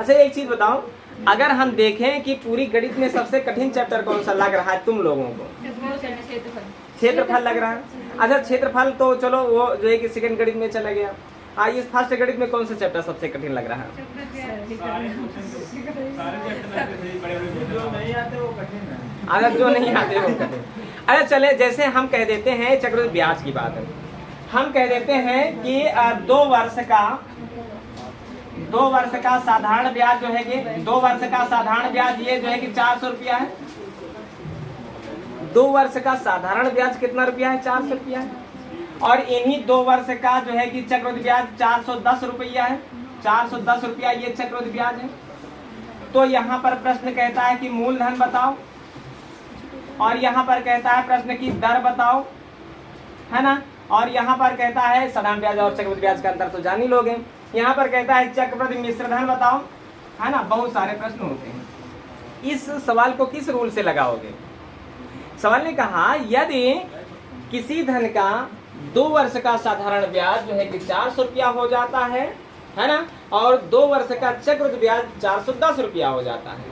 अच्छा एक चीज बताओ, अगर हम देखें कि पूरी गणित में सबसे कठिन चैप्टर कौन सा लग रहा है तुम लोगों को? क्षेत्रफल लग रहा है। अच्छा क्षेत्रफल तो चलो वो जो है कि सेकंड गणित में चला गया। इस फर्स्ट गणित में कौन सा चैप्टर सबसे कठिन लग रहा है? अगर जो नहीं आते वो कठिन। अच्छा चले, जैसे हम कह देते हैं चक्रवृद्धि ब्याज की बात है, हम कह देते हैं कि 2 वर्ष का साधारण ब्याज जो है कि 2 वर्ष का साधारण ब्याज ये जो है कि 400 रुपया है। 2 वर्ष का साधारण ब्याज कितना रुपया है? 400 रुपया है। और इन्हीं 2 वर्ष का जो है कि चक्रवृद्धि ब्याज 410 रुपया है। 410 रुपया ये चक्रवृद्धि ब्याज है। तो यहाँ पर प्रश्न कहता है कि मूलधन बताओ, और यहाँ पर कहता है प्रश्न की दर बताओ, है ना। और यहाँ पर कहता है साधारण ब्याज और चक्रवृद्धि ब्याज का अंतर तो जान ही लोगे। यहाँ पर कहता है चक्रवृद्धि मिश्रधन बताओ, है ना। बहुत सारे प्रश्न होते हैं। इस सवाल को किस रूल से लगाओगे? सवाल ने कहा यदि किसी धन का 2 वर्ष का साधारण ब्याज जो है कि 400 रुपया हो जाता है ना, और 2 वर्ष का चक्रवृद्धि ब्याज 410 रुपया हो जाता है,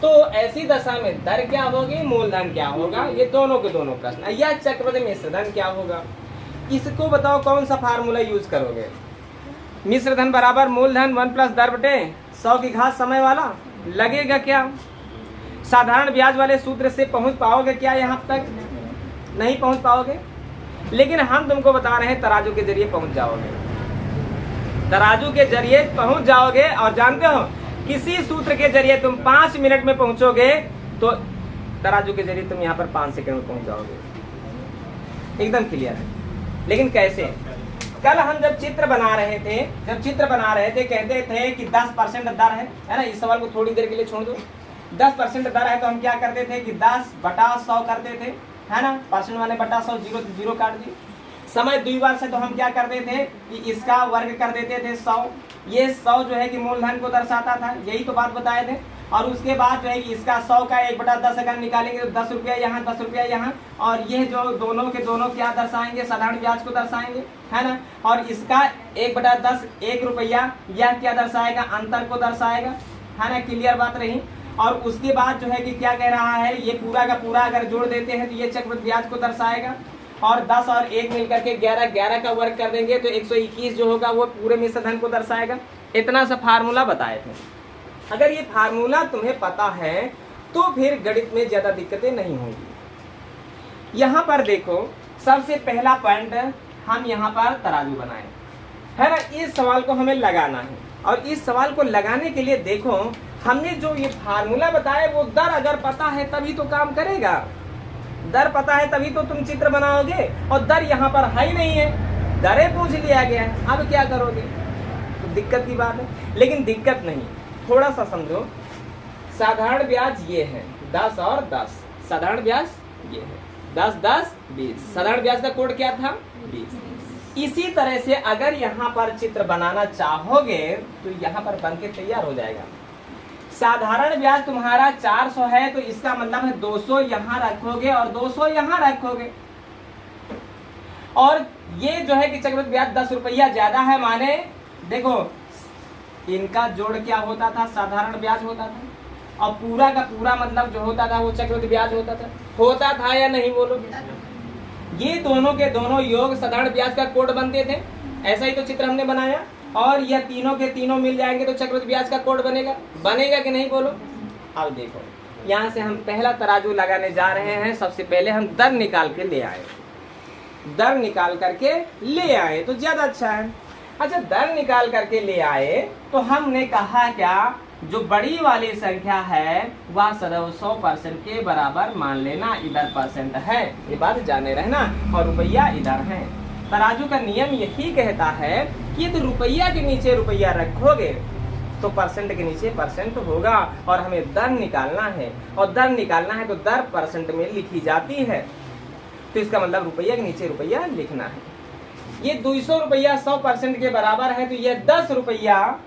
तो ऐसी दशा में दर क्या होगी, मूलधन क्या होगा? ये दोनों के दोनों प्रश्न। यह चक्रवृद्धि मिश्रधन क्या होगा, इसको बताओ कौन सा फार्मूला यूज करोगे? मिश्रधन बराबर मूलधन 1 प्लस दर बटे 100 की घात समय वाला लगेगा क्या? साधारण ब्याज वाले सूत्र से पहुंच पाओगे क्या? यहाँ तक नहीं पहुंच पाओगे, लेकिन हम तुमको बता रहे हैं तराजू के जरिए पहुंच जाओगे। तराजू के जरिए पहुंच जाओगे, और जानते हो किसी सूत्र के जरिए तुम 5 मिनट में पहुंचोगे तो तराजू के जरिए तुम यहाँ पर 5 सेकंड में पहुंच जाओगे। एकदम क्लियर है। लेकिन कैसे? कल हम जब चित्र बना रहे थे कहते थे कि 10% दर है ना। इस सवाल को थोड़ी देर के लिए छोड़ दो। 10% दर है तो हम क्या करते थे कि 10/100 करते थे, है ना। परसेंट वाले बटा 100, 0 से 0 काट दी। समय द्विवर्ष से तो हम क्या करते थे कि इसका वर्ग कर देते थे 100। ये 100 जो है कि मूलधन को दर्शाता था, यही तो बात बताए थे। और उसके बाद जो है कि इसका 100 का 1/10 अगर निकालेंगे तो 10 रुपया यहाँ, 10 रुपया यहाँ, और ये जो दोनों के दोनों क्या दर्शाएंगे? साधारण ब्याज को दर्शाएंगे, है ना। और इसका 1/10 1 रुपया, यह क्या दर्शाएगा? अंतर को दर्शाएगा, है ना। क्लियर बात रही। और उसके बाद जो है कि क्या कह रहा है, ये पूरा का पूरा अगर जोड़ देते हैं तो ये चक्रवृद्धि ब्याज को दर्शाएगा। और 10 और 1 मिलकर के 11 का वर्ग कर देंगे तो 121 जो होगा वो पूरे मिश्रधन को दर्शाएगा। इतना सा फार्मूला बताए थे। अगर ये फार्मूला तुम्हें पता है तो फिर गणित में ज्यादा दिक्कतें नहीं होंगी। यहाँ पर देखो, सबसे पहला पॉइंट हम यहाँ पर तराजू बनाए, है ना। इस सवाल को हमें लगाना है, और इस सवाल को लगाने के लिए देखो हमने जो ये फार्मूला बताया वो दर अगर पता है तभी तो काम करेगा। दर पता है तभी तो तुम चित्र बनाओगे, और दर यहाँ पर है ही नहीं है, दरें पूछ लिया गया है। अब क्या करोगे? तो दिक्कत की बात है। लेकिन दिक्कत नहीं, थोड़ा सा समझो। साधारण ब्याज ये है 10 और 10, साधारण ब्याज ये है 10 10 20। साधारण ब्याज का कोड क्या था? 20। इसी तरह से अगर यहाँ पर चित्र बनाना चाहोगे तो यहाँ पर बन के तैयार हो जाएगा। साधारण ब्याज तुम्हारा 400 है तो इसका मतलब है 200 यहाँ रखोगे और 200 यहाँ रखोगे। और ये जो है कि चक्रवृद्धि ब्याज 10 रुपया ज्यादा है, माने देखो इनका जोड़ क्या होता था? साधारण ब्याज होता था, और पूरा का पूरा मतलब जो होता था वो चक्रवृद्धि ब्याज होता था या नहीं? बोलो। ये दोनों के दोनों योग साधारण ब्याज का कोड बनते थे। ऐसा ही तो चित्र हमने बनाया, और यह तीनों के तीनों मिल जाएंगे तो चक्रवृद्धि ब्याज का कोड बनेगा कि नहीं? बोलो। अब देखो, यहाँ से हम पहला तराजू लगाने जा रहे हैं। सबसे पहले हम दर निकाल के ले आए, दर निकाल करके ले आए तो ज्यादा अच्छा है। अच्छा, दर निकाल करके ले आए तो हमने कहा क्या, जो बड़ी वाली संख्या है वह सदैव 100% के बराबर मान लेना। इधर परसेंट है, ये बात जाने रहना, और रुपया इधर है। तराजू का नियम यही कहता है कि यदि रुपया के नीचे रुपया रखोगे तो परसेंट के नीचे परसेंट होगा, और हमें दर निकालना है, और दर निकालना है तो दर परसेंट में लिखी जाती है। तो इसका मतलब रुपया के नीचे रुपया लिखना है। ये 200 रुपया 100% के बराबर है, तो ये 10 रुपया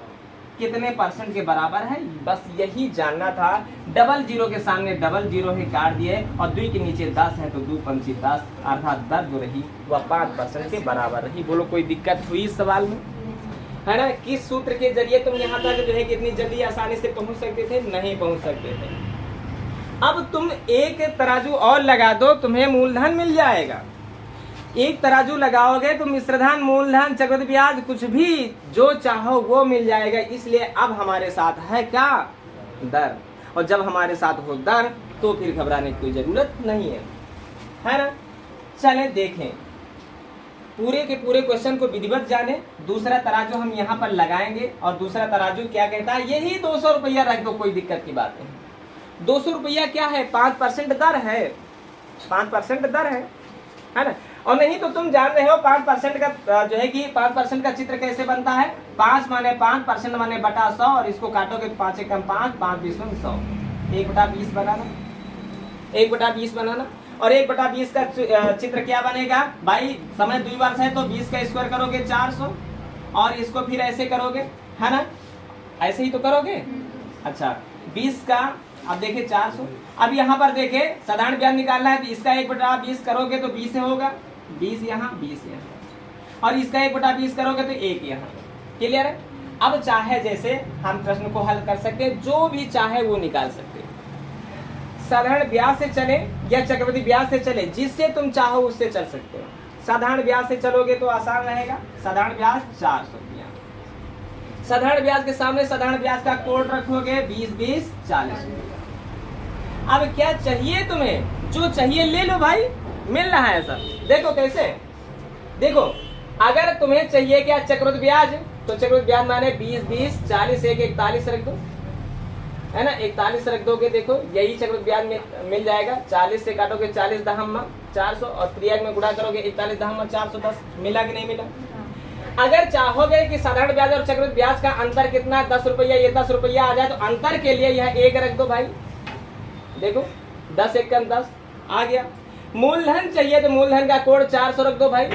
कितने परसेंट के बराबर है? बस यही जानना था। डबल जीरो के सामने डबल जीरो ही काट दिए, और 2 के नीचे 10 है तो 2 पंची 10, अर्थात दर जो रही वह 5% के बराबर रही। बोलो कोई दिक्कत हुई इस सवाल में? है ना, किस सूत्र के जरिए तुम यहाँ तक जो है कि इतनी जल्दी आसानी से पहुंच सकते थे? नहीं पहुंच सकते थे। अब तुम एक तराजू और लगा दो, तुम्हें मूलधन मिल जाएगा। एक तराजू लगाओगे तो मिश्रधन, मूलधन, चक्रवृद्धि ब्याज, कुछ भी जो चाहो वो मिल जाएगा। इसलिए अब हमारे साथ है क्या? दर। और जब हमारे साथ हो दर तो फिर घबराने की कोई जरूरत नहीं है ना। चलें देखें, पूरे के पूरे क्वेश्चन को विधिवत जाने। दूसरा तराजू हम यहाँ पर लगाएंगे और दूसरा तराजू क्या कहता है? यही 200 रुपया रख दो, कोई दिक्कत की बात नहीं। 200 रुपया क्या है? 5% दर है, 5% दर है ना। और नहीं तो तुम जान रहे हो 5% का जो है कि 5% का चित्र कैसे बनता है? 5 माने 5% माने बटा 100 और इसको काटोगे तो 5 एकम 5, 5 20 100, 1/20 बनाना, 1/20 बनाना। और 1/20 का चित्र क्या बनेगा भाई? समय द्विवर्ष है तो 20 का स्क्वायर करोगे 400 और इसको फिर ऐसे करोगे, है ना, ऐसे ही तो करोगे। अच्छा 20 का अब देखिए 400। अब यहाँ पर देखे साधारण ब्याज निकालना है तो इसका 1/20 करोगे तो 20 होगा, 20 यहाँ 20 यहाँ, और इसका 1/20 करोगे तो 1 यहाँ। क्लियर है? अब चाहे जैसे हम प्रश्न को हल कर सकते हैं, जो भी चाहे वो निकाल सकते हैं। साधारण ब्याज से चले या चक्रवृद्धि ब्याज से चले, जिससे तुम चाहो उससे चल सकते हो। साधारण ब्याज से चलोगे तो आसान रहेगा। साधारण ब्याज 400 रुपया। साधारण ब्याज के सामने साधारण ब्याज का कोड रखोगे 20 20 40 रुपया। अब क्या चाहिए तुम्हें? जो चाहिए ले लो भाई, मिल रहा है सर। देखो कैसे, देखो अगर तुम्हें चाहिए क्या चक्रवृद्धि ब्याज, तो चक्रवृद्धि ब्याज माने 20 20 40 1 41 रख दो, है ना, 41 रख दोगे। देखो यही चक्रवृद्धि ब्याज मिल जाएगा। 40 से काटोगे 40 दहम्मा 400 और त्रियाग में गुणा करोगे 41 दहम्मा 410। मिला कि नहीं मिला? अगर चाहोगे कि साधारण ब्याज और चक्रवृद्धि ब्याज का अंतर कितना 10 रुपया, ये 10 रुपया आ जाए तो अंतर के लिए यह 1 रख दो भाई। देखो 10 एकम 10 आ गया। मूलधन चाहिए तो मूलधन का कोड 400 रख दो भाई,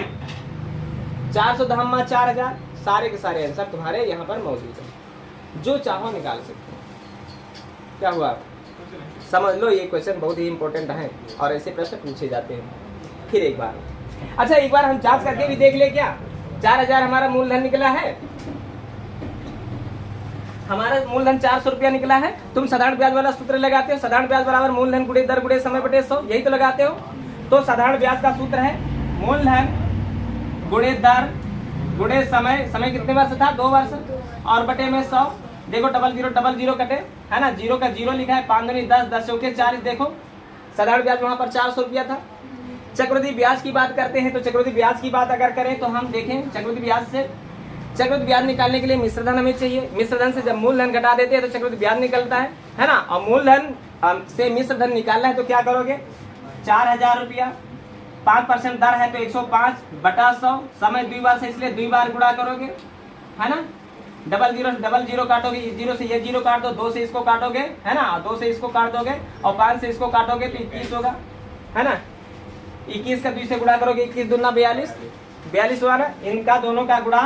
400 दहम्मा 4000। सारे के सारे आंसर तुम्हारे यहाँ पर मौजूद है, जो चाहो निकाल सकते हो। क्या हुआ? समझ लो ये क्वेश्चन बहुत ही इंपॉर्टेंट है और ऐसे प्रश्न पूछे जाते हैं। फिर एक बार, अच्छा एक बार हम जांच करके भी देख ले क्या? 4000 हमारा मूलधन निकला है, हमारा मूलधन 400 रुपया निकला है। तुम साधारण ब्याज वाला सूत्र लगाते हो, साधारण ब्याज बराबर मूलधन गुणे दर गुणे समय बटे 100, यही तो लगाते हो। तो साधारण ब्याज का सूत्र है मूलधन गुणे दर गुणे समय। समय कितने वर्ष था? 2 वर्ष, और बटे में 100। देखो 0000 कटे, है ना, 0 का 0 लिखा है, 5 दूनी 10, 10 चौके 40। देखो साधारण ब्याज वहां पर 400 रुपया था। चक्रवृद्धि ब्याज की बात करते हैं तो चक्रवृद्धि ब्याज की बात अगर करें तो हम देखें चक्रवृद्धि ब्याज से चक्रवृद्धि ब्याज निकालने के लिए मिश्रधन हमें चाहिए। मिश्रधन से जब मूलधन घटा देते हैं तो चक्रवृद्धि ब्याज निकलता है ना। और मूलधन से मिश्रधन निकालना है तो क्या करोगे? 4000 रुपया, 5% दर है तो 105 बटा 100। समय द्विवर्ष है इसलिए 2 बार गुणा करोगे, है ना। 00 काटोगे, 0 से ये 0 काट दो, 2 से इसको काटोगे, है ना, 2 से इसको काट दोगे और 5 से इसको काटोगे तो 21 होगा, है ना। 21 का 2 से गुणा करोगे, 21 दूना 42, 42 हुआ ना। इनका दोनों का गुणा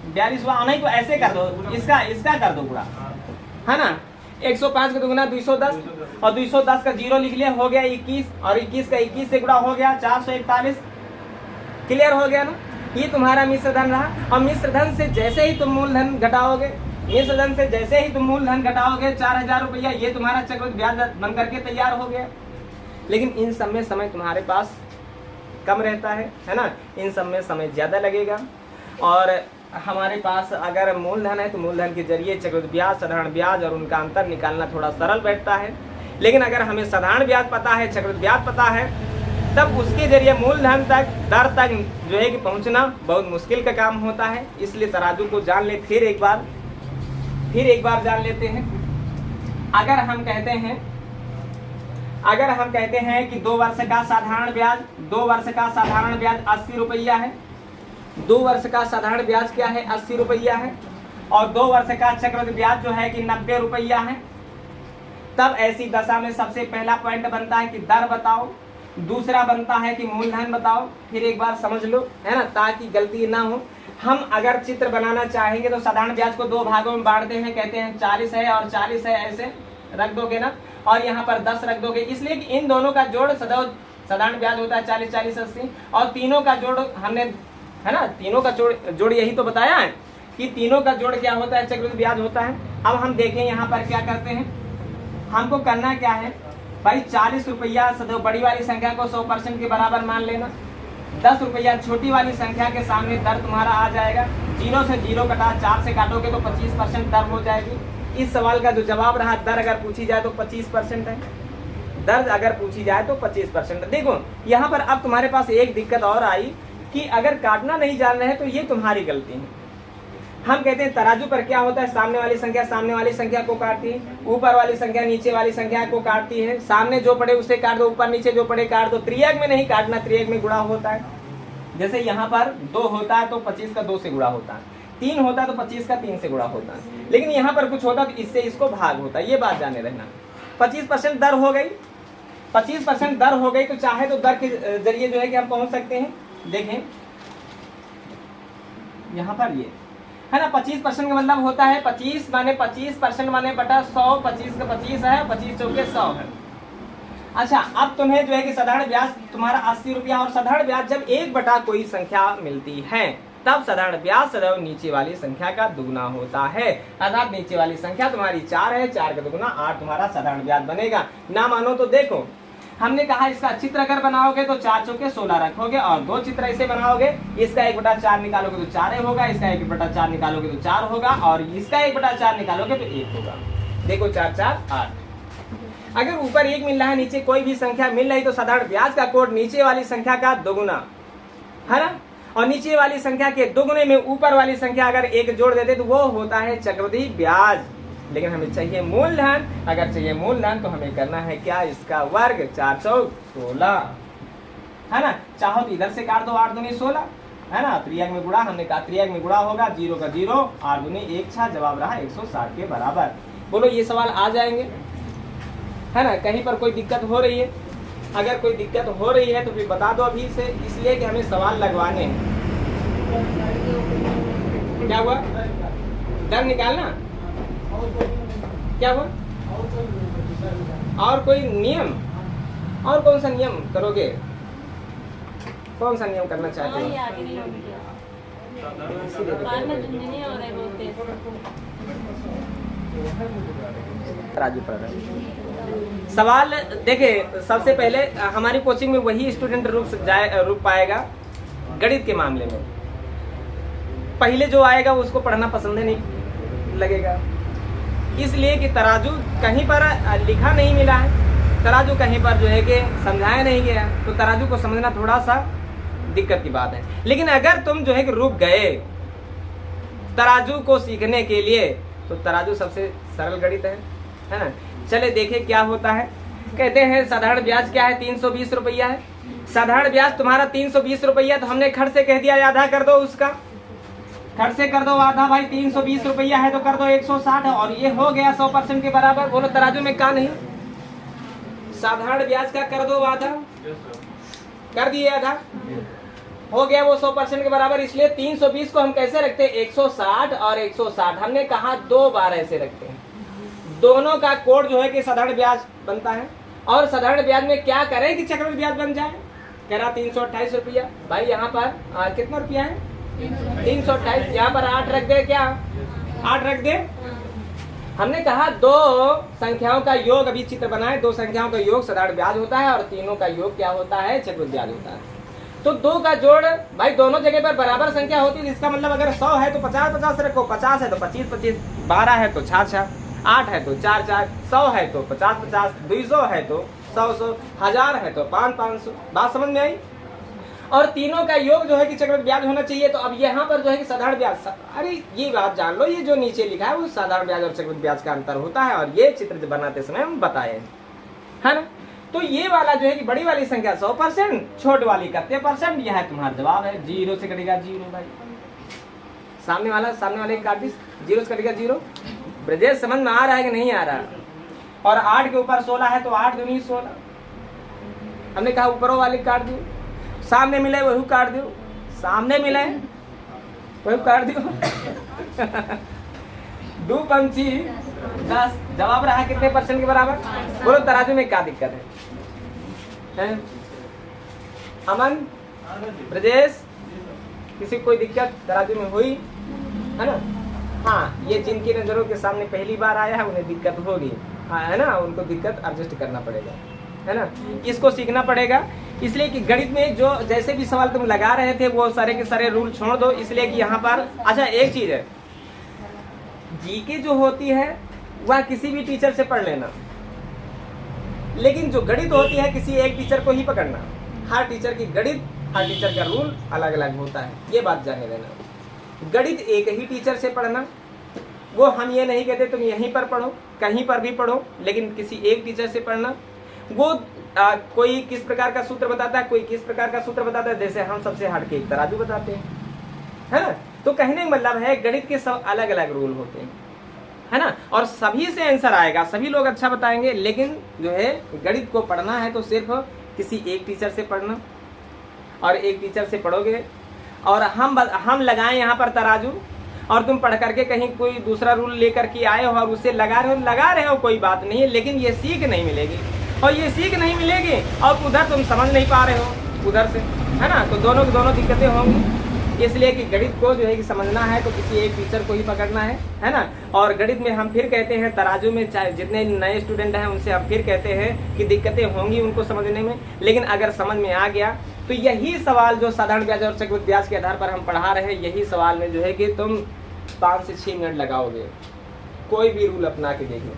42 हुआ। नहीं तो ऐसे कर दो, इसका कर दो गुणा, है ना। 105 का दुगुना 210 और 210 का 0 लिख लिया, हो गया 21, और 21 का 21 से गुणा हो गया 441। क्लियर हो गया ना। ये तुम्हारा मिश्रधन रहा। और मिश्रधन से जैसे ही तुम मूलधन घटाओगे, मिश्रधन से जैसे ही तुम मूलधन घटाओगे 4000 रुपया, ये तुम्हारा चक्रवृद्धि ब्याज बन करके तैयार हो गया। लेकिन इन सब में समय तुम्हारे पास कम रहता है ना, इन सब में समय ज्यादा लगेगा। और हमारे पास अगर मूलधन है तो मूलधन के जरिए चक्रवृद्धि ब्याज, साधारण ब्याज और उनका अंतर निकालना थोड़ा सरल बैठता है। लेकिन अगर हमें साधारण ब्याज पता है, चक्रवृद्धि ब्याज पता है, तब उसके जरिए मूलधन तक, दर तक जो है कि पहुंचना बहुत मुश्किल का काम होता है। इसलिए तराजू को जान ले, फिर एक बार जान लेते हैं। अगर हम कहते हैं कि 2 वर्ष का साधारण ब्याज, 2 वर्ष का साधारण ब्याज 80 रुपया है। 2 वर्ष का साधारण ब्याज क्या है? 80 रुपया है। और 2 वर्ष का चक्रवृद्धि ब्याज जो है कि 90 रुपया है। तब ऐसी दशा में सबसे पहला पॉइंट बनता है कि दर बताओ, दूसरा बनता है कि मूलधन बताओ। फिर एक बार समझ लो, है ना, ताकि गलती ना हो। हम अगर चित्र बनाना चाहेंगे तो साधारण ब्याज को 2 भागों में बांटते हैं, कहते हैं 40 है और 40 है, ऐसे रख दोगे ना, और यहाँ पर 10 रख दोगे, इसलिए कि इन दोनों का जोड़ सदैव साधारण ब्याज होता है 40 40 80, और तीनों का जोड़ हमने, है ना, तीनों का जोड़ यही तो बताया है कि तीनों का जोड़ क्या होता है, चक्रवृद्धि ब्याज होता है। अब हम देखें यहाँ पर क्या करते हैं, हमको करना क्या है भाई, 40 रुपया सदैव बड़ी वाली संख्या को 100% के बराबर मान लेना। 10 रुपया छोटी वाली संख्या के सामने दर तुम्हारा आ जाएगा। 0 से 0 कटा, 4 से काटोगे तो 25% दर हो जाएगी। इस सवाल का जो जवाब रहा, दर अगर पूछी जाए तो 25% है, दर अगर पूछी जाए तो 25%। देखो यहाँ पर अब तुम्हारे पास एक दिक्कत और आई कि अगर काटना नहीं जान रहे तो ये तुम्हारी गलती है। हम कहते हैं तराजू पर क्या होता है, सामने वाली संख्या को काटती है, ऊपर वाली संख्या नीचे वाली संख्या को काटती है। सामने जो पड़े उसे काट दो, ऊपर नीचे जो पड़े काट दो। त्रियक में नहीं काटना, त्रियक में गुणा होता है। जैसे यहाँ पर 2 होता है तो 25 का 2 से गुणा होता है, 3 होता है तो 25 का 3 से गुणा होता है। लेकिन यहाँ पर कुछ होता तो इससे इसको भाग होता है, ये बात जाने रहना। 25% दर हो गई, 25% दर हो गई तो चाहे तो दर के जरिए जो है कि हम पहुंच सकते हैं। देखें यहाँ पर ये है ना, 25% का मतलब होता है 25% माने बटा 100, 25 का 25 है, 25 चौके 100 है। अच्छा, अब तुम्हें जो है कि साधारण ब्याज तुम्हारा 80 रुपया, और साधारण ब्याज जब 1 बटा कोई संख्या मिलती है तब साधारण ब्याज सदैव नीचे वाली संख्या का दुगुना होता है। अर्थात नीचे वाली संख्या तुम्हारी 4 है, 4 का दुगुना 8 तुम्हारा साधारण ब्याज बनेगा। ना मानो तो देखो, हमने कहा इसका चित्र अगर बनाओगे तो 4 चौके 16 रखोगे, और 2 चित्र ऐसे बनाओगे, इसका 1/4 निकालोगे तो 4 होगा, इसका 1/4 निकालोगे तो 4 होगा, और इसका 1/4 निकालोगे तो 1 होगा। देखो 4 4 8। अगर ऊपर 1 मिल रहा है, नीचे कोई भी संख्या मिल रही, तो साधारण ब्याज का कोड नीचे वाली संख्या का दुगुना है ना, और नीचे वाली संख्या के दुगुने में ऊपर वाली संख्या अगर 1 जोड़ देते तो वो होता है चक्रवृद्धि ब्याज। लेकिन हमें चाहिए मूलधन, अगर चाहिए मूलधन तो हमें करना है क्या, इसका वर्ग, 4 चौक 16 है ना। चाहो तो इधर से काट दो, 8 दूनी 16 है ना। त्रियक में गुणा, हमने कहा त्रियक में गुणा होगा, 0 का 0, 8 दूनी 1 6, जवाब रहा 160 के बराबर। बोलो ये सवाल आ जाएंगे है ना। कहीं पर कोई दिक्कत हो रही है, अगर कोई दिक्कत हो रही है तो फिर बता दो अभी से, इसलिए कि हमें सवाल लगवाने हैं। क्या हुआ, दर निकालना क्या हुआ, और कोई नियम, और कौन सा नियम करोगे, कौन सा नियम करना चाहते हो? राजू सवाल देखे, सबसे पहले हमारी कोचिंग में वही स्टूडेंट रुक पाएगा गणित के मामले में। पहले जो आएगा उसको पढ़ना पसंद नहीं लगेगा, इसलिए कि तराजू कहीं पर लिखा नहीं मिला है, तराजू कहीं पर जो है कि समझाया नहीं गया, तो तराजू को समझना थोड़ा सा दिक्कत की बात है। लेकिन अगर तुम जो है कि रुक गए तराजू को सीखने के लिए, तो तराजू सबसे सरल गणित है ना। चले देखे क्या होता है। कहते हैं साधारण ब्याज क्या है, 320 रुपया है। साधारण ब्याज तुम्हारा 320 रुपया, तो हमने खर्च से कह दिया आधा कर दो, उसका खर्च से कर दो आधा भाई। 320 रुपया है तो कर दो 160, और ये हो गया 100% के बराबर। बोलो तराजू में का नहीं, साधारण ब्याज का कर दो आधा, कर दिए आधा, हो गया वो 100% के बराबर। इसलिए 320 को हम कैसे रखते हैं, 160 और 160, हमने कहा 2 बार ऐसे रखते हैं। दोनों का कोड जो है कि साधारण ब्याज बनता है, और साधारण ब्याज में क्या करें कि चक्रवृद्धि ब्याज बन जाए। कह रहा 328 रुपया, भाई यहाँ पर कितना रुपया है, 328, यहाँ पर 8 रख दे, क्या 8 रख दे। हमने कहा 2 संख्याओं का योग, अभी चित्र बनाए, 2 संख्याओं का योग साधारण ब्याज होता है, और तीनों का योग क्या होता है, चक्रवृद्धि ब्याज होता है। तो 2 का जोड़ भाई दोनों जगह पर बराबर संख्या होती है, इसका मतलब अगर 100 है तो 50-50 रखो, 50 है तो 25-25, 12 है तो 6-6, 8 है तो 4-4, 100 है तो 50-50, 200 है तो 100-100, 1000 है तो 500-500। बात समझ में आई। और तीनों का योग जो है कि चक्रवृद्धि ब्याज होना चाहिए। तो अब यहाँ पर जो है कि साधारण ब्याज, अरे ये बात जान लो, ये जो नीचे लिखा है वो साधारण ब्याज और चक्रवृद्धि ब्याज का अंतर होता है, और ये चित्र बनाते समय हम बताए है ना। तो ये वाला जो है कि बड़ी वाली संख्या 100%, छोटी वाली 31%, यह है तुम्हारा जवाब है। 0 से कटेगा 0 भाई, सामने वाले काट दी, 0 से कटेगा 0। ब्रजेश समझ में आ रहा है कि नहीं आ रहा। और 8 के ऊपर 16 है तो 8 दूनी 16, हमने कहा ऊपरों वाले काट दियो, सामने मिले वही काट दियो, सामने मिले वही काट दियो। 2 पंची 10, जवाब रहा कितने % के बराबर। बोलो तराजू में क्या दिक्कत है? अमन, ब्रजेश, किसी कोई दिक्कत तराजू में हुई? है ना। हाँ, ये जिनकी नज़रों के सामने पहली बार आया है उन्हें दिक्कत होगी, है ना, उनको दिक्कत एडजस्ट करना पड़ेगा, है ना, इसको सीखना पड़ेगा। इसलिए कि गणित में जो जैसे भी सवाल तुम लगा रहे थे वो सारे के सारे रूल छोड़ दो, इसलिए कि यहाँ पर अच्छा एक चीज़ है, जीके जो होती है वह किसी भी टीचर से पढ़ लेना, लेकिन जो गणित होती है किसी एक टीचर को ही पकड़ना। हर टीचर की गणित, हर टीचर का रूल अलग अलग होता है, ये बात जाने देना। गणित एक ही टीचर से पढ़ना, वो हम ये नहीं कहते तुम यहीं पर पढ़ो, कहीं पर भी पढ़ो, लेकिन किसी एक टीचर से पढ़ना। वो कोई किस प्रकार का सूत्र बताता है, कोई किस प्रकार का सूत्र बताता है, जैसे हम सबसे हट के एक तराजू बताते हैं, है ना। तो कहने का मतलब है गणित के सब अलग अलग रूल होते हैं, है ना, और सभी से आंसर आएगा, सभी लोग अच्छा बताएंगे, लेकिन जो है गणित को पढ़ना है तो सिर्फ किसी एक टीचर से पढ़ना, और एक टीचर से पढ़ोगे और हम लगाएं यहाँ पर तराजू और तुम पढ़ करके कहीं कोई दूसरा रूल लेकर के आए हो और उससे लगा रहे हो कोई बात नहीं है, लेकिन ये सीख नहीं मिलेगी, और ये सीख नहीं मिलेगी और उधर तुम समझ नहीं पा रहे हो उधर से, है ना, तो दोनों की दोनों दिक्कतें होंगी। इसलिए कि गणित को जो है कि समझना है तो किसी एक टीचर को ही पकड़ना है ना। और गणित में हम फिर कहते हैं तराजू में, चाहे जितने नए स्टूडेंट हैं उनसे हम फिर कहते हैं कि दिक्कतें होंगी उनको समझने में, लेकिन अगर समझ में आ गया तो यही सवाल जो साधारण ब्याज और चक्रवृद्धि ब्याज के आधार पर हम पढ़ा रहे हैं, यही सवाल में जो है कि तुम 5 से 6 मिनट लगाओगे, कोई भी रूल अपना के देख लो,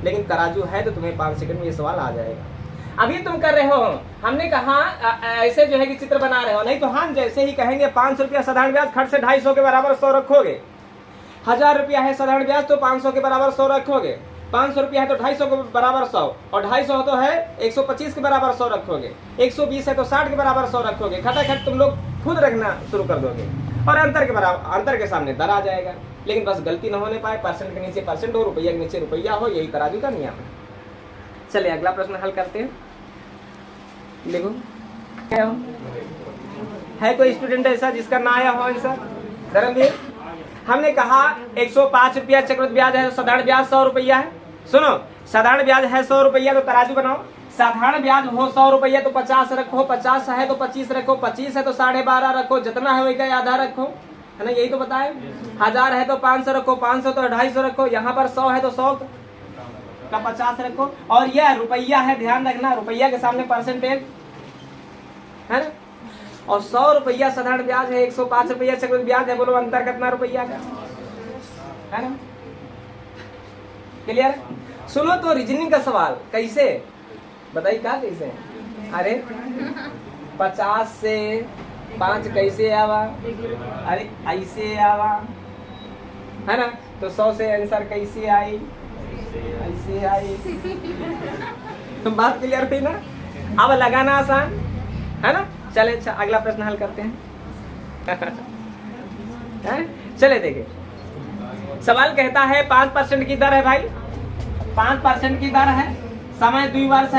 लेकिन तराजू है तो तुम्हें 5 सेकंड में ये सवाल आ जाएगा। अभी तुम कर रहे हो, हमने कहा ऐसे जो है कि चित्र बना रहे हो, नहीं तो हम जैसे ही कहेंगे 500 रुपया साधारण ब्याज, खर्च से 250 के बराबर 100 रखोगे, 1000 रुपया है साधारण ब्याज तो 500 के बराबर 100 रखोगे, 500 रुपया है तो 250 के बराबर 100, और 250 तो है 125 के बराबर 100 रखोगे, 120 है तो 60 के बराबर 100 रखोगे, खटाखट तुम लोग खुद रखना शुरू कर दोगे, और अंतर के सामने दर आ जाएगा। लेकिन बस गलती न होने पाए, परसेंट के नीचे परसेंट हो, रुपया के नीचे रुपया हो, यही तराजू का नियम है। चलिए अगला प्रश्न हल करते हैं। देखो क्या हो है, कोई स्टूडेंट ऐसा जिसका ना आया हो आंसर? धर्मवीर, हमने कहा 105 रुपया चक्रवृद्धि ब्याज है, साधारण ब्याज 100 रुपया है। सुनो, साधारण ब्याज है 100 रुपया तो तराजू बनाओ, साधारण ब्याज हो 100 रुपया तो 50 रखो, 50 है तो 25 रखो, 25 है तो 12.5 रखो, जितना है वही का आधा रखो, है ना, यही तो बताए। 1000 है तो 500 रखो, 500 तो 250 रखो, यहाँ पर 100 है तो 100 का 50 रखो, और यह रुपया है, ध्यान रखना रुपया के सामने परसेंटेज है ना, और 100 रुपया साधारण ब्याज है, 105 रुपया चक्रवृद्धि ब्याज है, बोलो अंतर कितना रुपया का है ना। क्लियर? सुनो तो रीजनिंग का सवाल कैसे बताइए, क्या कैसे? अरे 50 से 5 कैसे आवा? अरे ऐसे आवा, है ना, तो 100 से आंसर कैसे आई? ऐसे आई। तुम बात क्लियर हुई ना? अब लगाना आसान है ना। चले अच्छा अगला प्रश्न हल करते हैं। चले देखे, सवाल कहता है 5% की दर है भाई, 5% की दर है, समय 2 वर्ष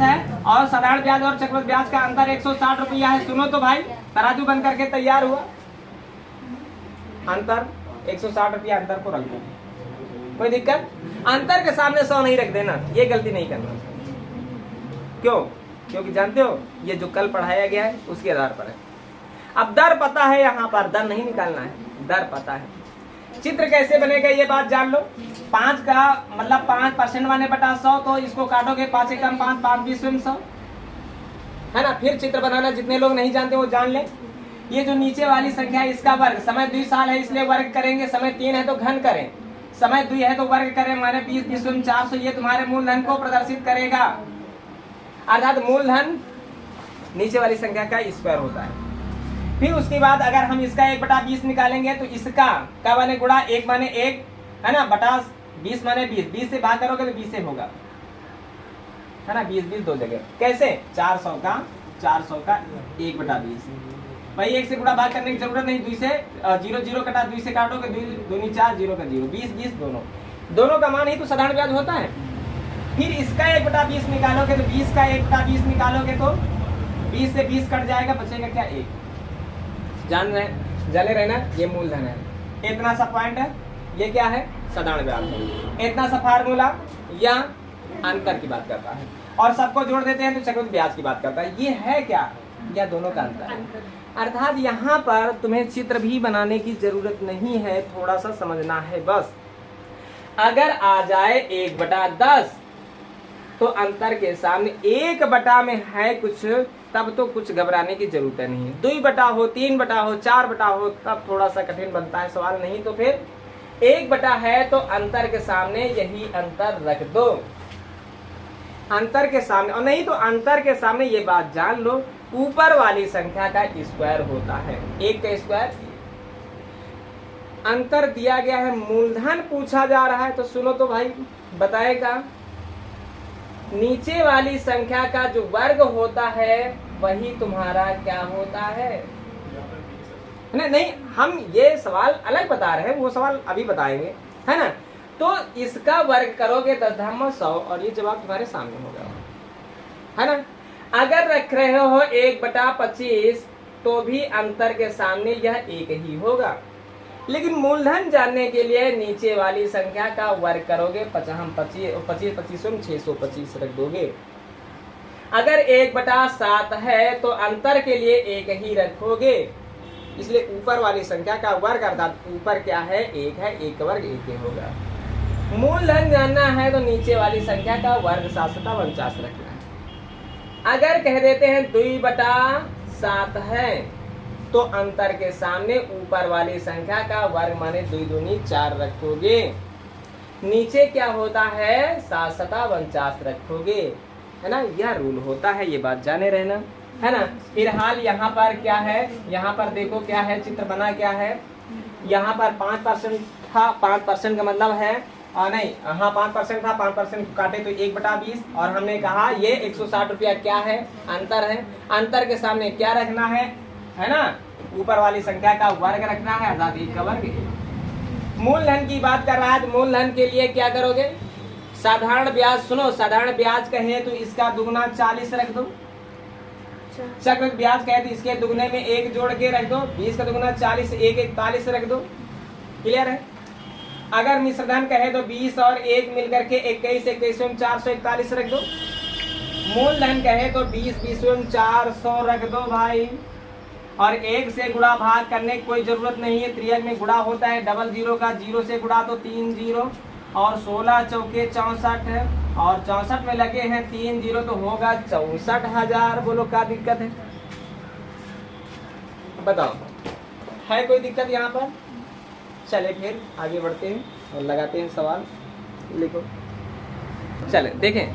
है, और साधारण ब्याज और चक्रवृद्धि ब्याज का अंतर 160 रुपया है। सुनो तो भाई, तराजू बन करके तैयार हुआ, अंतर 160 रुपया, अंतर को रख दो, कोई दिक्कत? अंतर के सामने 100 नहीं रख देना, ये गलती नहीं करना। क्यों? क्योंकि जानते हो ये जो कल पढ़ाया गया है उसके आधार पर है। अब दर पता है, यहाँ पर दर नहीं निकालना है, दर पता है। चित्र कैसे बनेगा ये बात जान लो। 5 का मतलब 5% माने बटा 100, तो इसको काटोगे 5 एकम 5, 5 20 100, है ना। फिर चित्र बनाना, जितने लोग नहीं जानते वो जान ले। ये जो नीचे वाली संख्या है इसका वर्ग, समय 2 साल है इसलिए वर्ग करेंगे, समय 3 है तो घन करें, समय 2 है तो वर्ग करें, माने 20 20 400, ये तुम्हारे मूलधन को प्रदर्शित करेगा, अर्थात मूलधन नीचे वाली संख्या का स्क्वायर होता है। फिर उसके बाद अगर हम इसका 1/20 निकालेंगे तो इसका का माने गुणा 1 माने 1, है ना, बटा 20 माने 20, 20 से भाग करोगे तो 20 से होगा, है ना, 20 20 दो जगह। कैसे? 400 का 1/20 भाई, 1 से गुणा भाग करने की जरूरत नहीं, 2 से 0 0 कटा, 2 से काटोगे 2 2 4, 0 का 0, 20 20 दोनों का मान ही तो साधारण ब्याज होता है। फिर इसका 1/20 निकालोगे तो 20 का 1/20 निकालोगे तो 20 से 20 कट जाएगा, बचेगा क्या? 1। जाने रहना, ये मूलधन है, इतना सा पॉइंट है, ये क्या है? साधारण ब्याज है। इतना सा फार्मूला या अंतर की बात करता है, और सबको जोड़ देते हैं तो चक्रवृद्धि ब्याज की बात करता है। ये है क्या? या दोनों का अंतर है। अर्थात यहाँ पर तुम्हें चित्र भी बनाने की जरूरत नहीं है, थोड़ा सा समझना है बस। अगर आ जाए 1/10 तो अंतर के सामने 1 में है कुछ, तब तो कुछ घबराने की जरूरत नहीं है। 2 हो, 3 हो, 4 हो, तब थोड़ा सा कठिन बनता है सवाल। नहीं तो फिर 1 है तो अंतर के सामने यही अंतर रख दो, अंतर के सामने। और नहीं तो अंतर के सामने ये बात जान लो, ऊपर वाली संख्या का स्क्वायर होता है, 1 का स्क्वायर। अंतर दिया गया है, मूलधन पूछा जा रहा है, तो सुनो तो भाई बताएगा। नीचे वाली संख्या का जो वर्ग होता है वही तुम्हारा क्या होता है। नहीं, हम ये सवाल अलग बता रहे हैं, वो सवाल अभी बताएंगे, है ना। तो इसका वर्ग करोगे 10 और ये जवाब तुम्हारे सामने होगा, है ना। अगर रख रहे हो 1/25 तो भी अंतर के सामने यह 1 ही होगा। लेकिन मूलधन जानने के लिए नीचे वाली संख्या का वर्ग करोगे, 25 625 रख दोगे। अगर 1/7 है तो अंतर के लिए 1 ही रखोगे, इसलिए ऊपर वाली संख्या का वर्ग अर्थात ऊपर क्या है, 1 है, 1 का वर्ग 1 ही होगा। मूलधन जानना है तो नीचे वाली संख्या का वर्ग 7/49 रखना है। अगर कह देते हैं 2/7 है तो अंतर के सामने ऊपर वाली संख्या का वर्ग माने 2 दूनी 4 रखोगे, नीचे क्या होता है 7/49 रखोगे, है ना। यह रूल होता है, ये बात जाने रहना, है ना। फिलहाल यहाँ पर क्या है, यहाँ पर देखो क्या है, चित्र बना क्या है। यहाँ पर 5% था, 5% का मतलब है नहीं, हाँ 5% था, 5% काटे तो 1/20 और हमने कहा ये 160 रुपया क्या है, अंतर है। अंतर के सामने क्या रखना है ना, ऊपर वाली संख्या का वर्ग रखना है अर्थात 1 का वर्ग। मूलधन की बात कर रहा है, तो मूलधन के लिए क्या करोगे, साधारण ब्याज। सुनो, साधारण ब्याज कहे तो इसका दुगुना 40 रख दो, चक्रवृद्धि ब्याज कहे तो इसके दुगने में 1 जोड़ के रख दो, 20 का दुगुना 40, 1 41 रख दो। क्लियर है। अगर मिश्रधन कहे तो 20 और 1 मिलकर के 21, 21 441 रख दो। मूलधन कहे तो 20 20 400 रख दो भाई। और 1 से गुणा भाग करने की कोई जरूरत नहीं है, त्रियक में गुणा होता है, डबल 0 का 0 से गुणा तो 3 0 और 16 चौके 64 है, और 64 में लगे हैं 3 0 तो होगा 64,000। बोलो क्या दिक्कत है, बताओ है कोई दिक्कत यहाँ पर। चले फिर आगे बढ़ते हैं और लगाते हैं सवाल, लिखो। चले देखें,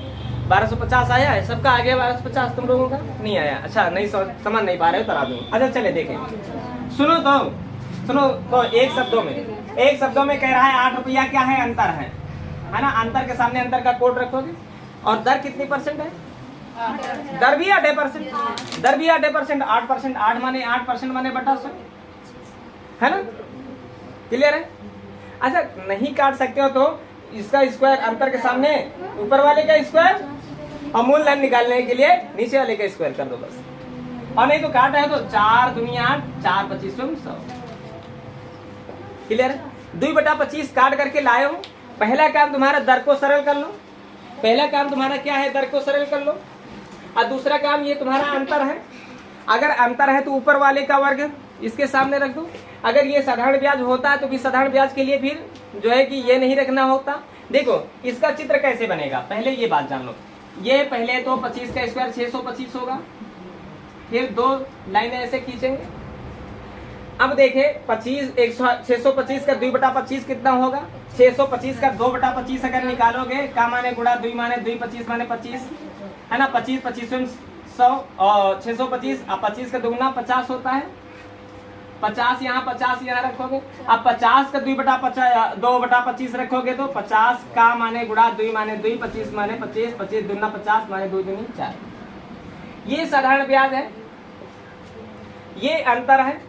1250 आया है सबका, आ गया 1250, तुम लोगों का नहीं आया। अच्छा, नहीं समझ नहीं पा रहे हो, करा दूंगा। अच्छा चले देखें, सुनो तो एक शब्दों में कह रहा है 8 रुपया क्या है, अंतर है ना। अंतर के सामने अंतर का कोड रखोगे। और दर कितनी परसेंट है, दर भी 8%, दर भी 8%, 8%, 8 माने 8% माने बटा 100, है ना। क्लियर है। अच्छा, नहीं काट सकते हो तो इसका स्क्वायर अंतर के सामने ऊपर वाले का स्क्वायर, और मूलधन निकालने के लिए नीचे वाले का स्क्वायर कर दो बस। और नहीं तो काटा है तो 4 दूनी 8, 4 25 100। क्लियर है। 2/25 काट करके लाए हो। पहला काम तुम्हारा दर को सरल कर लो, पहला काम तुम्हारा क्या है, दर को सरल कर लो। और दूसरा काम ये तुम्हारा अंतर है। अगर अंतर है तो ऊपर वाले का वर्ग इसके सामने रख दो। अगर ये साधारण ब्याज होता है तो भी साधारण ब्याज के लिए फिर जो है कि ये नहीं रखना होता। देखो इसका चित्र कैसे बनेगा, पहले ये बात जान लो। ये पहले तो 25 का स्क्वायर 625 होगा, फिर 2 लाइनें ऐसे खींचेंगे। अब देखे 625 का 2/25 कितना होगा, 625 का 2/25 अगर निकालोगे, का माने गुणा 2 माने 2, 25 माने 25, है ना। 25 25 100 और 625, अब 25 का दुगुना 50 होता है, 50 यहाँ 50 यहाँ रखोगे। अब 50 का 2/25 रखोगे तो 50 का माने गुणा 2 माने 2, 25 माने 25, 25 दूना 50 माने 2 दूनी 4। ये साधारण ब्याज है, ये अंतर है।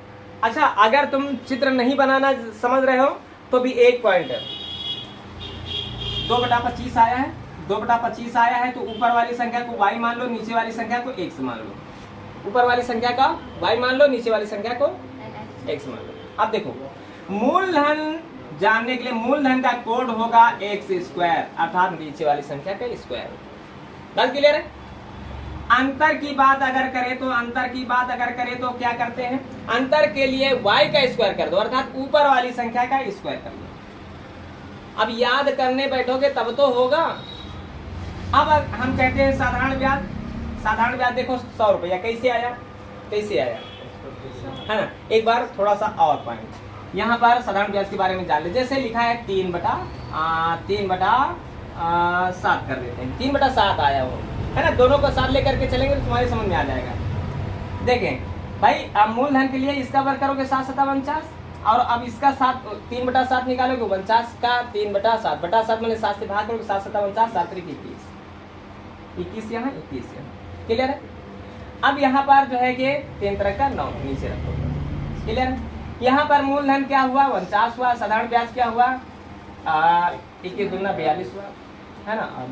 अच्छा, अगर तुम चित्र नहीं बनाना समझ रहे हो तो भी एक पॉइंट है, 2/25 आया है, 2/25 आया है तो ऊपर वाली संख्या को y मान लो, नीचे वाली संख्या को x मान लो। ऊपर वाली संख्या का y मान लो, नीचे वाली संख्या को x मान लो। अब देखो, मूलधन जानने के लिए मूलधन का कोड होगा x स्क्वायर, अर्थात नीचे वाली संख्या का स्क्वायर। बात क्लियर है। अंतर की बात अगर करें तो क्या करते हैं, अंतर के लिए y का स्क्वायर कर दो, अर्थात ऊपर वाली संख्या का स्क्वायर कर दो। अब याद करने बैठोगे तब तो होगा। अब हम कहते हैं साधारण ब्याज देखो 100 रुपया कैसे आया है ना। एक बार थोड़ा सा और पॉइंट यहाँ पर साधारण ब्याज के बारे में जान ले। जैसे लिखा है 3/7 कर देते हैं, 3/7 आया वो है ना। दोनों को साथ लेकर के चलेंगे तो तुम्हारे समझ में आ जाएगा। देखें भाई, अब मूलधन के लिए इसका वर्ग करोगे 7 7 49, और अब इसका 3/7 निकालोगे 49 का 3/7 मैंने 7 से भाग करोगे 7 7 49 7 3 21 यहाँ 21 यहाँ। क्लियर है। अब यहाँ पर जो है कि 3 तरह का 9 नीचे रखोगे। क्लियर है। यहाँ पर मूलधन क्या हुआ 49 हुआ, साधारण ब्याज क्या हुआ 21 दूना 42 हुआ है ना।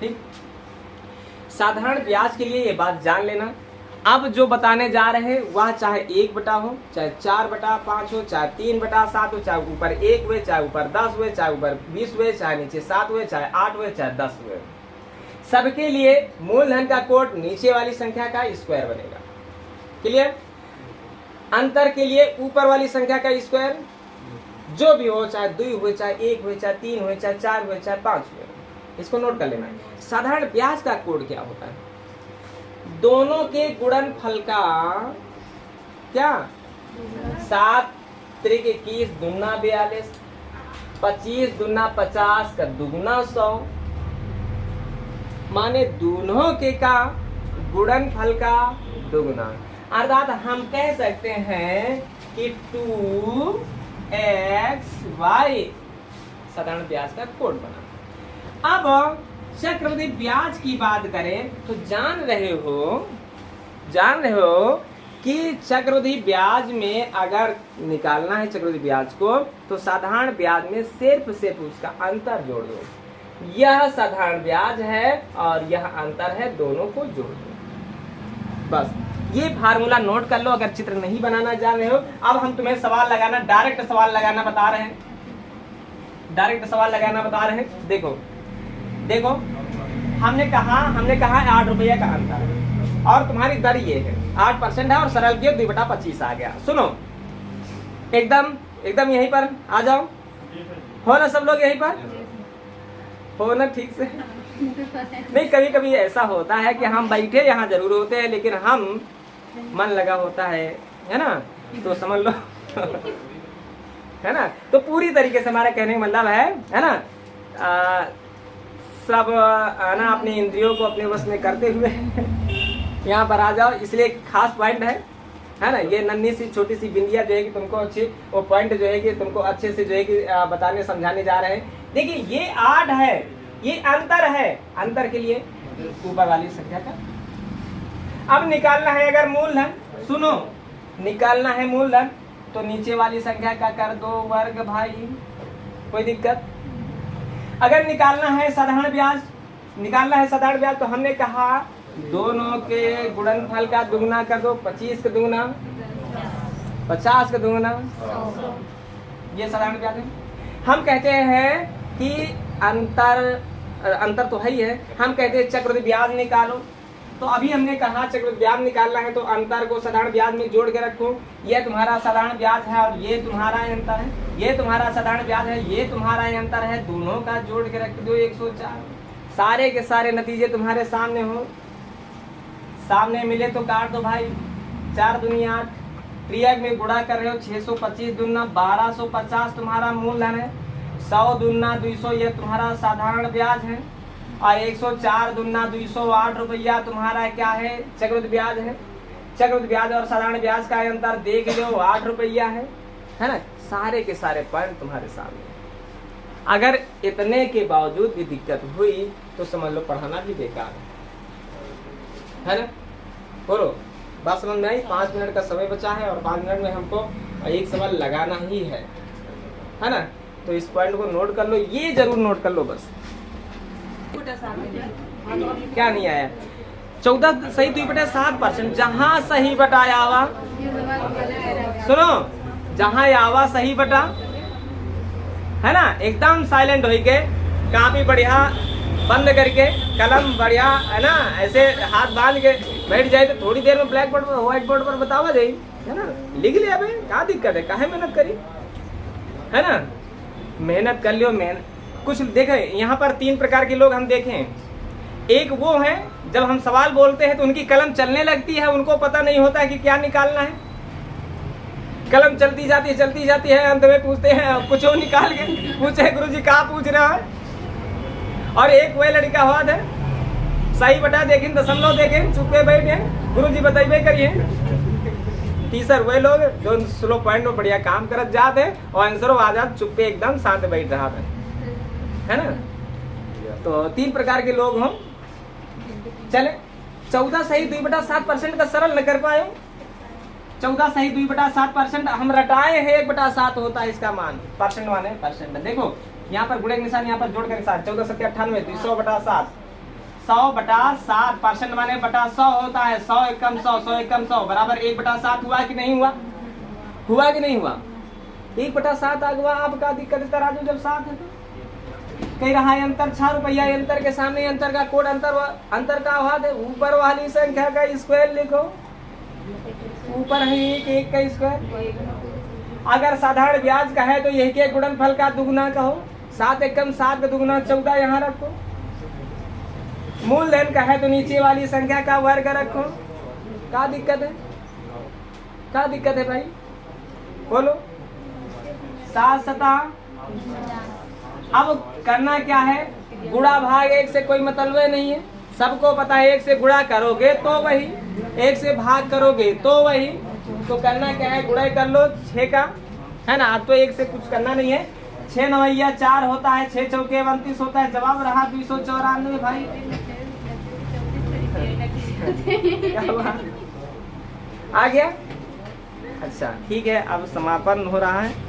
ठीक, साधारण ब्याज के लिए ये बात जान लेना। अब जो बताने जा रहे हैं वह चाहे 1 हो, चाहे 4/5 हो, चाहे 3/7 हो, चाहे ऊपर 1 हुए, चाहे ऊपर 10 हुए, चाहे ऊपर 20 हुए, चाहे नीचे 7 हुए, चाहे 8 हुए, चाहे 10 हुए, सबके लिए मूलधन का कोड नीचे वाली संख्या का स्क्वायर बनेगा। क्लियर। अंतर के लिए ऊपर वाली संख्या का स्क्वायर जो भी हो, चाहे 2 हुए, चाहे 1 हुए, चाहे 3 हुए, चाहे 4 हुए, चाहे 5 हुए, इसको नोट कर लेना है। साधारण ब्याज का कोड क्या होता है, दोनों के गुणनफल का क्या 7 त्रिक 21 दूना 42 25 दूना 50 का दुगुना 100, माने दोनों के का गुणनफल का दुगुना। अर्थात हम कह सकते हैं कि 2xy साधारण ब्याज का कोड बना। अब चक्रवृद्धि ब्याज की बात करें तो जान रहे हो कि चक्रवृद्धि ब्याज में अगर निकालना है चक्रवृद्धि ब्याज को तो साधारण ब्याज में सिर्फ उसका अंतर जोड़ दो। यह साधारण ब्याज है और यह अंतर है, दोनों को जोड़ दो। बस ये फार्मूला नोट कर लो अगर चित्र नहीं बनाना जान रहे हो। अब हम तुम्हें सवाल लगाना, डायरेक्ट सवाल लगाना बता रहे हैं, देखो हमने कहा 8 रुपया का अंतर है और तुम्हारी दर ये है 8% है और सरल के 2/25 आ गया। सुनो एकदम यहीं पर आ जाओ, हो ना सब लोग यहीं पर हो ना ठीक से। नहीं, कभी कभी ऐसा होता है कि हम बैठे यहाँ जरूर होते हैं लेकिन हम मन लगा होता है ना, तो समझ लो है ना। तो पूरी तरीके से हमारा कहने का मतलब है ना, सब ना अपनी इंद्रियों को अपने वश में करते हुए यहाँ पर आ जाओ। इसलिए खास पॉइंट है ना, ये नन्ही सी छोटी सी बिंदिया जो है कि तुमको अच्छी वो पॉइंट जो है कि तुमको अच्छे से जो है कि बताने समझाने जा रहे हैं। देखिए ये 8 है, ये अंतर है, अंतर के लिए ऊपर वाली संख्या का। अब निकालना है अगर मूलधन, सुनो निकालना है मूलधन तो नीचे वाली संख्या का कर दो वर्ग भाई, कोई दिक्कत। अगर निकालना है साधारण ब्याज तो हमने कहा दोनों के गुणनफल का दुगुना कर दो, 25 का दुगुना 50 का दुगुना, ये साधारण ब्याज है। हम कहते हैं कि अंतर तो है ही है, हम कहते हैं चक्रवृद्धि ब्याज निकालो। तो अभी हमने कहा चक्रवृद्धि ब्याज निकालना है तो अंतर को साधारण ब्याज में जोड़ के रखो। ये तुम्हारा साधारण ब्याज है और ये तुम्हारा अंतर है, ये तुम्हारा साधारण ब्याज है, ये तुम्हारा अंतर है, दोनों का जोड़ के रख दो 104। सारे के सारे नतीजे तुम्हारे सामने हो, सामने मिले तो काट दो भाई। 4 दूनी 8, क्रिया में गुणा कर रहे हो 625 दूना 1250 तुम्हारा मूलधन है, 100 दूना 200 ये तुम्हारा साधारण ब्याज है और 104 दूना 208 रुपया तुम्हारा क्या है चक्रवृद्धि ब्याज है। चक्रवृद्धि ब्याज और साधारण ब्याज का अंतर देख लो 8 रुपया है ना। सारे के सारे पॉइंट तुम्हारे सामने। अगर इतने के बावजूद भी दिक्कत हुई तो समझ लो पढ़ाना भी बेकार है ना। बोलो बात समझ में आई। 5 मिनट का समय बचा है और 5 मिनट में हमको एक सवाल लगाना ही है ना। तो इस पॉइंट को नोट कर लो, ये जरूर नोट कर लो बस। क्या नहीं आया 14 सही 2/7%। जहां सही बटाया हुआ, सुनो जहां आवा सही बटा है ना, एकदम साइलेंट हो के काफी बढ़िया बंद करके कलम बढ़िया है ना, ऐसे हाथ बांध के बैठ जाए तो थोड़ी देर में ब्लैक बोर्ड पर व्हाइट बोर्ड पर बतावा जाए, है ना, लिख लिया भाई, क्या दिक्कत है, काहे मेहनत करी, है ना, मेहनत कर लियो। मेहनत कुछ देखे यहाँ पर 3 प्रकार के लोग हम देखें। एक वो है जब हम सवाल बोलते हैं तो उनकी कलम चलने लगती है, उनको पता नहीं होता है कि क्या निकालना है, कलम चलती जाती है, अंत में पूछते हैं कुछ और निकाल के पूछे गुरुजी कहाँ पूछ रहा है। और एक वह लड़का हुआ है सही बटा देखें दशमलव देखें चुपके बैठे गुरुजी बताइए करिए। तीसर वे लोग जो स्लो पॉइंट में बढ़िया काम करत जाते हैं और आंसर आजाद चुप्पे एकदम शांत बैठ रहा है ना। तो 3 प्रकार के लोग हम चले। 14 सही 2/7% का सरल न कर पाए। 14 सही 2/7% हम रटाए हैं 1/7 होता है इसका मान, परसेंट माने परसेंट। देखो यहाँ पर गुणे के निशान, यहाँ पर जोड़ का निशान, 14 7 98 तो 100/7, 100/7 परसेंट माने बटा 100 होता है, 100 एकम 100, 100 एकम 100 बराबर 1/7 हुआ कि नहीं हुआ, हुआ कि नहीं हुआ, 1/7 आ गया। आपका दिक्कत तराजू जब 7 है तो कह रहा है अंतर 6 रुपया, अंतर के सामने अंतर का कोड अंतर का हुआ है, ऊपर वाली संख्या का स्क्वायर लिखो, ऊपर है 1 का स्क्वायर। अगर साधारण ब्याज का है तो यही के गुणनफल का दुगुना कहो, 7 एकम 7 का दुगुना 14 यहाँ रखो। मूलधन का है तो नीचे वाली संख्या का वर्ग रखो। क्या दिक्कत है, क्या दिक्कत है भाई बोलो। 7 सता अब करना क्या है, गुणा भाग 1 से कोई मतलब नहीं है, सबको पता है 1 से गुणा करोगे तो वही, 1 से भाग करोगे तो वही। तो करना क्या है, गुणा कर लो 6 का, है ना। अब तो 1 से कुछ करना नहीं है, 6 9 4 होता है, 6 चौके 29 होता है, जवाब रहा 294 भाई। आ गया, अच्छा ठीक है। अब समापन हो रहा है।